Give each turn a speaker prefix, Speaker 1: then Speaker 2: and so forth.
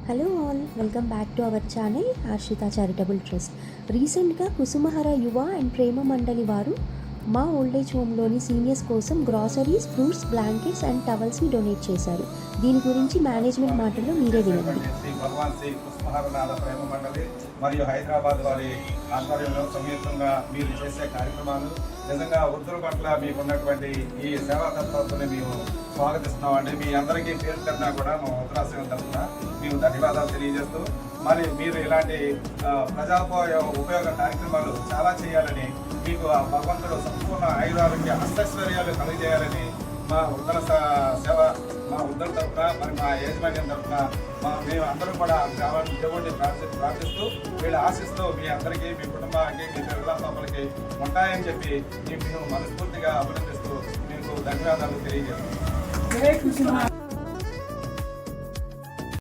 Speaker 1: Hello all, welcome back to our channel Ashrita charitable trust. రీసెంట్గా Kusumahara Yuva and Prema Mandali వారు మా old age హోమ్లోని సీనియర్స్ కోసం గ్రాసరీస్, ఫ్రూట్స్, బ్లాంకెట్స్ అండ్ టవల్స్ని డొనేట్ చేశారు. దీని గురించి మేనేజ్మెంట్ మాటల్లో మీరే వినండి.
Speaker 2: శ్రీ భగవాన్ శ్రీ కుసుమహరనాథ ప్రేమ మండలి మరియు హైదరాబాద్ వారి ఆధ్వర్యంలో సంయుక్తంగా మీరు చేసే కార్యక్రమాలు నిజంగా వృద్ధుల పట్ల మీకున్నటువంటి ఈ సేవా తత్వాన్ని మేము స్వాగతిస్తున్నామండి. మీ అందరికీ పేరు కన్నా కూడా మా ఉత్తరాశ్రమం తరఫున మేము ధన్యవాదాలు తెలియజేస్తూ మరి మీరు ఇలాంటి ఉపయోగ కార్యక్రమాలు చాలా చేయాలని, మీకు ఆ భగవంతుడు సంపూర్ణ ఆయురారోగ్య అష్టైశ్వర్యాలు కలిగజేయాలని మా ఉత్తర సేవ మా ఉద్దర తరఫున మరి మా యాజమాన్యం తరఫున మేము అందరూ కూడా దేవుడిని ప్రార్థిస్తూ వీళ్ళు ఆశిస్తూ మీ అందరికీ, మీ కుటుంబానికి, మీ పిల్లల పాపలకి ఉంటాయని చెప్పి మేము మనస్ఫూర్తిగా అభినందిస్తూ మీకు ధన్యవాదాలు తెలియజేస్తున్నాం.